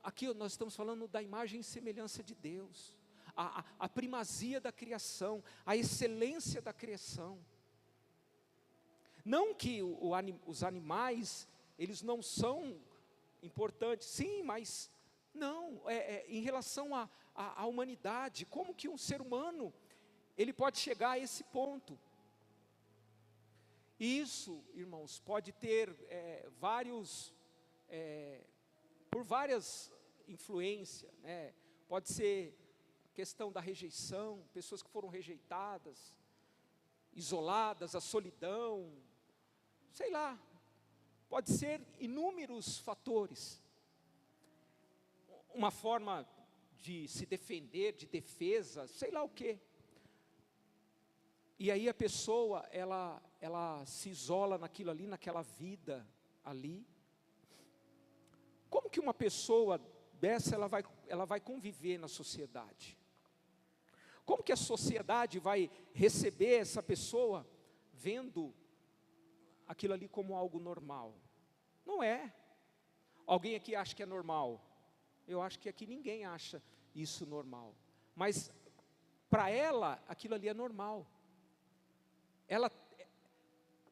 Aqui nós estamos falando da imagem e semelhança de Deus, a primazia da criação, a excelência da criação. Não que os animais, eles não são importantes, sim, mas não, em relação à humanidade, como que um ser humano, ele pode chegar a esse ponto? E isso, irmãos, pode ter por várias influências, né? Pode ser a questão da rejeição, pessoas que foram rejeitadas, isoladas, a solidão, sei lá, pode ser inúmeros fatores. Uma forma de se defender, de defesa, sei lá o quê. E aí a pessoa, ela se isola naquilo ali, naquela vida ali. Como que uma pessoa dessa, ela vai conviver na sociedade? Como que a sociedade vai receber essa pessoa vendo aquilo ali como algo normal? Não é. Alguém aqui acha que é normal? Eu acho que aqui ninguém acha isso normal. Mas para ela, aquilo ali é normal.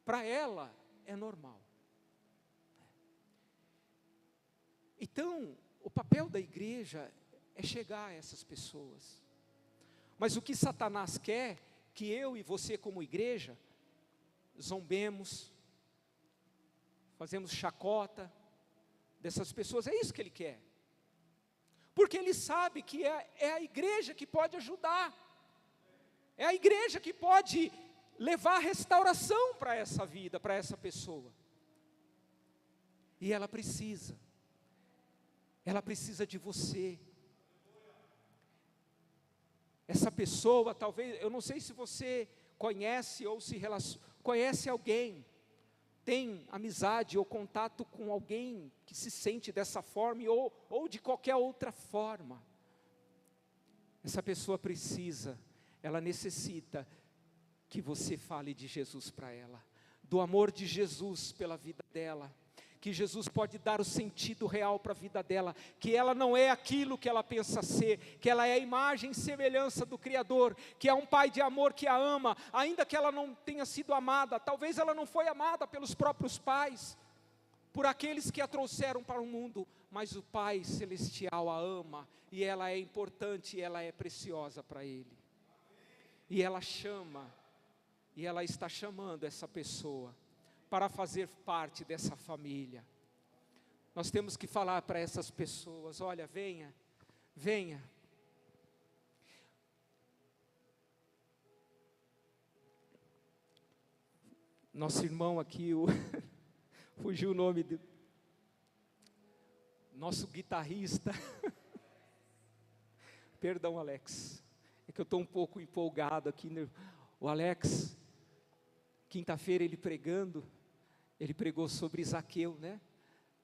Para ela é normal. Então, o papel da igreja é chegar a essas pessoas. Mas o que Satanás quer, que eu e você como igreja, zombemos, fazemos chacota dessas pessoas, é isso que ele quer. Porque ele sabe que é a igreja que pode ajudar, é a igreja que pode levar restauração para essa vida, para essa pessoa. E ela precisa de você. Essa pessoa, talvez, eu não sei se você conhece ou conhece alguém, tem amizade ou contato com alguém que se sente dessa forma ou de qualquer outra forma. Essa pessoa ela necessita que você fale de Jesus para ela, do amor de Jesus pela vida dela, que Jesus pode dar o sentido real para a vida dela, que ela não é aquilo que ela pensa ser, que ela é a imagem e semelhança do Criador, que é um Pai de amor que a ama, ainda que ela não tenha sido amada, talvez ela não foi amada pelos próprios pais, por aqueles que a trouxeram para o mundo, mas o Pai Celestial a ama, e ela é importante, e ela é preciosa para Ele, e ela está chamando essa pessoa, para fazer parte dessa família. Nós temos que falar para essas pessoas: olha, venha. nosso irmão aqui, fugiu o nome do nosso guitarrista. Perdão, Alex, é que eu estou um pouco empolgado aqui, né? O Alex, quinta-feira ele pregou sobre Zaqueu, né?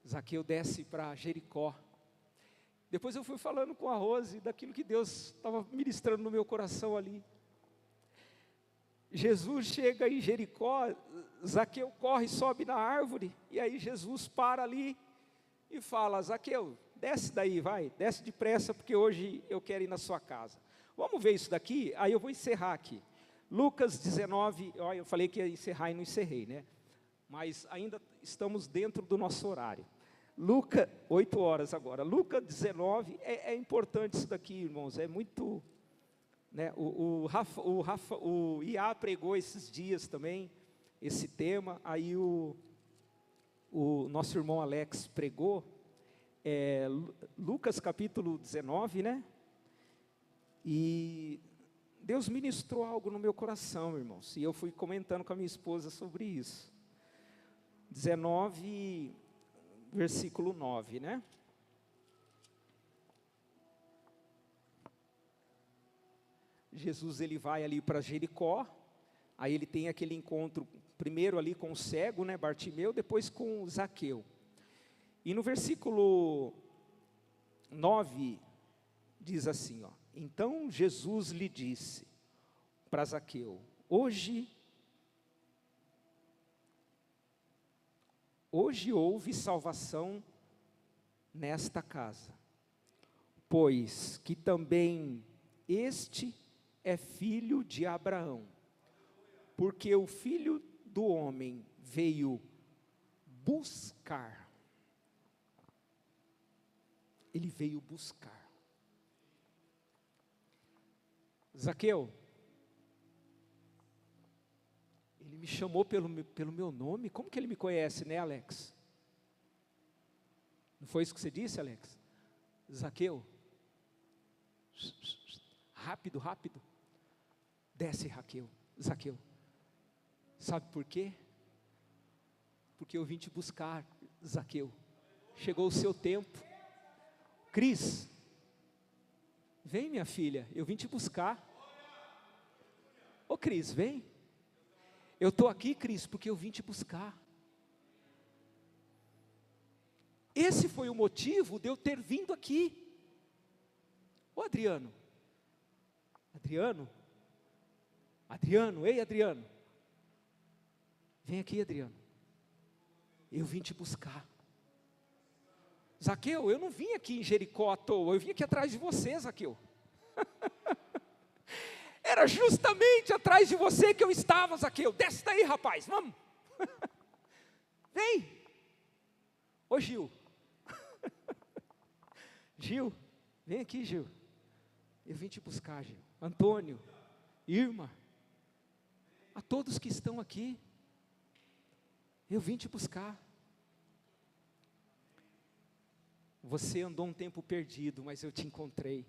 Zaqueu desce para Jericó. Depois eu fui falando com a Rose daquilo que Deus estava ministrando no meu coração ali. Jesus chega em Jericó, Zaqueu corre, sobe na árvore, e aí Jesus para ali e fala: Zaqueu, desce daí, vai, desce depressa, porque hoje eu quero ir na sua casa. Vamos ver isso daqui, aí eu vou encerrar aqui. Lucas 19, eu falei que ia encerrar e não encerrei, né? Mas ainda estamos dentro do nosso horário. Lucas, 8 horas agora. Lucas 19, é importante isso daqui, irmãos, é muito... Né? O Iá pregou esses dias também, esse tema, aí o nosso irmão Alex pregou, Lucas capítulo 19, né? E Deus ministrou algo no meu coração, irmãos, e eu fui comentando com a minha esposa sobre isso. 19, versículo 9, né? Jesus, ele vai ali para Jericó, aí ele tem aquele encontro, primeiro ali com o cego, né, Bartimeu, depois com Zaqueu. E no versículo 9, diz assim, ó: então Jesus lhe disse para Zaqueu: hoje houve salvação nesta casa, pois que também este é filho de Abraão, porque o Filho do Homem veio buscar. Ele veio buscar. Zaqueu, ele me chamou pelo meu nome. Como que ele me conhece, né, Alex? Não foi isso que você disse, Alex? Zaqueu, rápido, desce, Zaqueu. Sabe por quê? Porque eu vim te buscar, Zaqueu. Chegou o seu tempo. Cris, vem, minha filha, eu vim te buscar. Ô Cris, vem. Eu estou aqui, Cris, porque eu vim te buscar. Esse foi o motivo de eu ter vindo aqui. Ô Adriano, ei Adriano, vem aqui, Adriano, eu vim te buscar. Zaqueu, eu não vim aqui em Jericó à toa, eu vim aqui atrás de você, Zaqueu. Era justamente atrás de você que eu estava, Zaqueu. Desce daí, rapaz, vamos. Vem. Ô Gil, Gil, vem aqui, Gil, eu vim te buscar, Gil. Antônio, Irma, a todos que estão aqui, eu vim te buscar. Você andou um tempo perdido, mas eu te encontrei.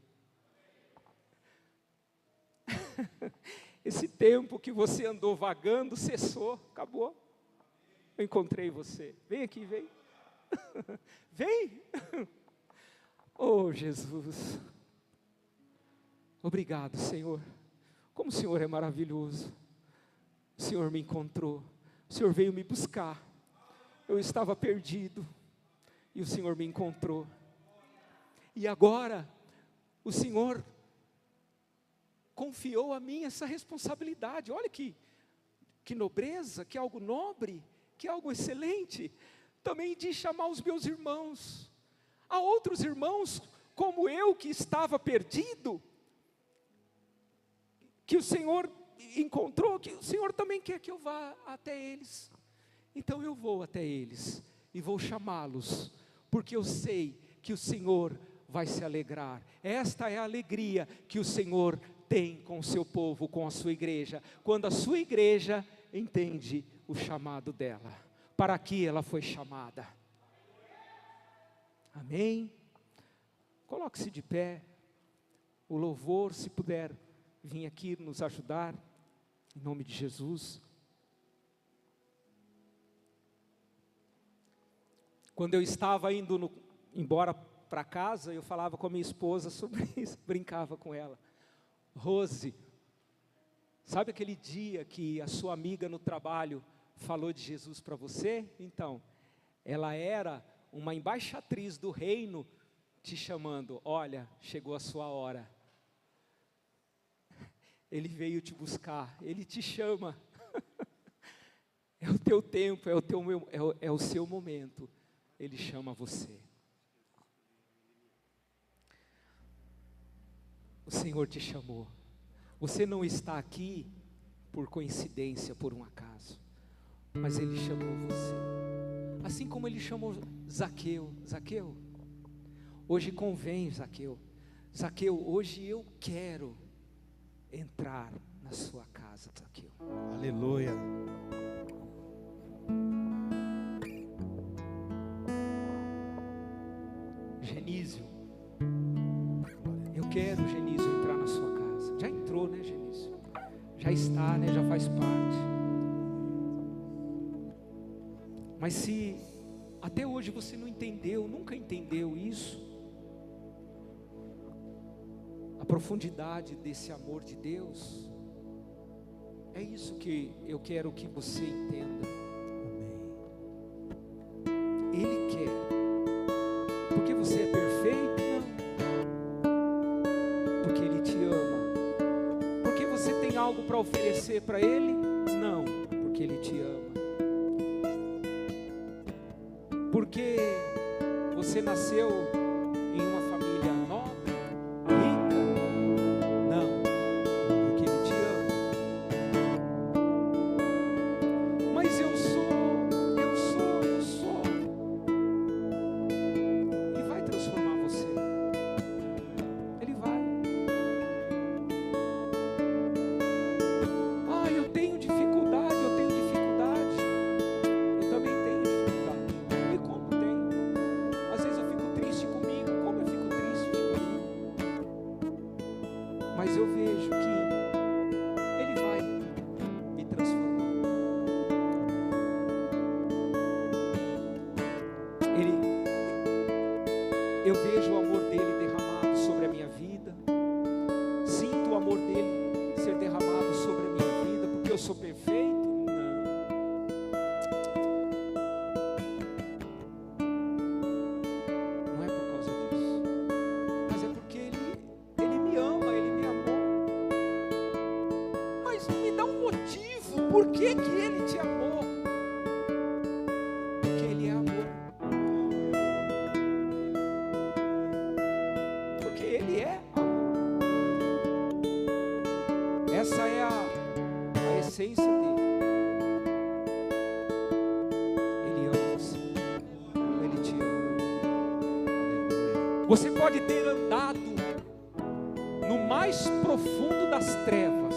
Esse tempo que você andou vagando, cessou, acabou. Eu encontrei você. Vem aqui, vem. Vem. Oh, Jesus. Obrigado, Senhor. Como o Senhor é maravilhoso. O Senhor me encontrou. O Senhor veio me buscar. Eu estava perdido. E o Senhor me encontrou. E agora, o Senhor confiou a mim essa responsabilidade. Olha que nobreza, que algo nobre, que algo excelente. Também de chamar os meus irmãos. Há outros irmãos, como eu, que estava perdido, que o Senhor encontrou, que o Senhor também quer que eu vá até eles. Então eu vou até eles e vou chamá-los, porque eu sei que o Senhor vai se alegrar. Esta é a alegria que o Senhor tem com o seu povo, com a sua igreja, quando a sua igreja entende o chamado dela, para que ela foi chamada. Amém? Coloque-se de pé. O louvor, se puder vir aqui nos ajudar, em nome de Jesus. Quando eu estava indo embora para casa, eu falava com a minha esposa sobre isso, brincava com ela. Rose, sabe aquele dia que a sua amiga no trabalho falou de Jesus para você? Então, ela era uma embaixatriz do reino te chamando. Olha, chegou a sua hora. Ele veio te buscar, Ele te chama. É o teu tempo, é o seu momento. Ele chama você. O Senhor te chamou. Você não está aqui por coincidência, por um acaso. Mas Ele chamou você. Assim como Ele chamou Zaqueu. Zaqueu, hoje convém, Zaqueu. Zaqueu, hoje eu quero entrar na sua casa, Zaqueu. Aleluia. Genísio, eu quero, Genísio, entrar na sua casa. Já entrou, né, Genísio? Já está, né? Já faz parte. Mas se até hoje você não entendeu, nunca entendeu isso, a profundidade desse amor de Deus, é isso que eu quero que você entenda. Amém. Ele quer. Porque você é perfeito? Não. Porque Ele te ama. Porque você tem algo para oferecer para Ele? Não. Porque Ele te ama. Porque você nasceu em uma família nobre, rica? Não. Porque Ele te ama. Mas eu sou. Ele vai transformar você. Ele vai. Ah, eu tenho dificuldade. Eu também tenho dificuldade. E como tenho? Às vezes eu fico triste comigo. Como eu fico triste comigo? Mas eu vejo que Ele vai me transformar. Eu vejo o amor dele derramado sobre a minha vida. Sinto o amor dele ser derramado sobre a minha vida. Porque eu sou perfeito? Não. Não é por causa disso. Mas é porque ele me ama, Ele me amou. Mas me dá um motivo. Por que Ele te amou? Porque Ele é amor. Ele é amor. Essa é a essência dele. Ele ama você. Ele te ama. Você pode ter andado no mais profundo das trevas,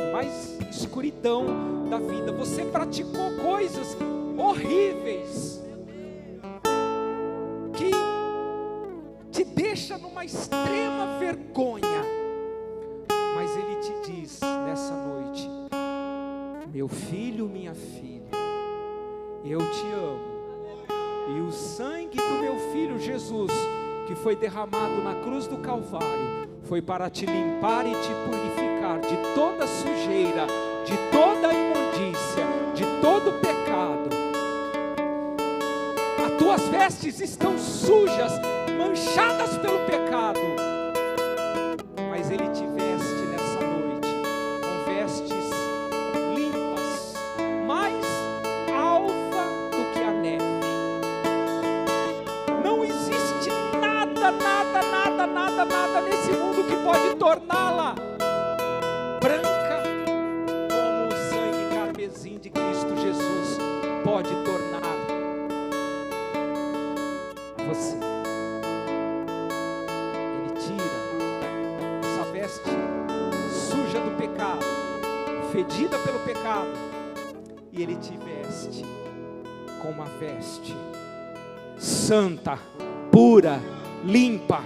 no mais escuridão da vida. Você praticou coisas horríveis que te deixa numa extrema vergonha, mas Ele te diz nessa noite: meu filho, minha filha, eu te amo, e o sangue do meu filho Jesus, que foi derramado na cruz do Calvário, foi para te limpar e te purificar de toda sujeira, de toda imundícia, de todo pecado. As tuas vestes estão sujas, manchadas pelo pecado, mas Ele te veste nessa noite com vestes limpas, mais alva do que a neve. Não existe nada nesse mundo que pode torná-la branca como o sangue carmesim de Cristo Jesus pode tornar você. Ele tira essa veste suja do pecado, fedida pelo pecado, e Ele te veste com uma veste santa, pura, limpa.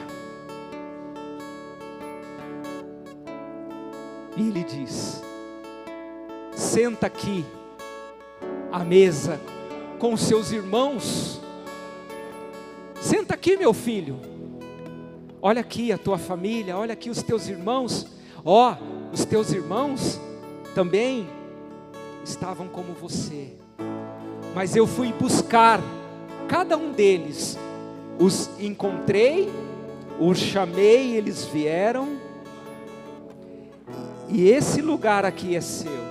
E Ele diz: senta aqui à mesa com seus irmãos Senta aqui, meu filho. Olha aqui a tua família, olha aqui os teus irmãos. Ó, os teus irmãos também estavam como você. Mas eu fui buscar cada um deles. Os encontrei, os chamei, eles vieram. E esse lugar aqui é seu.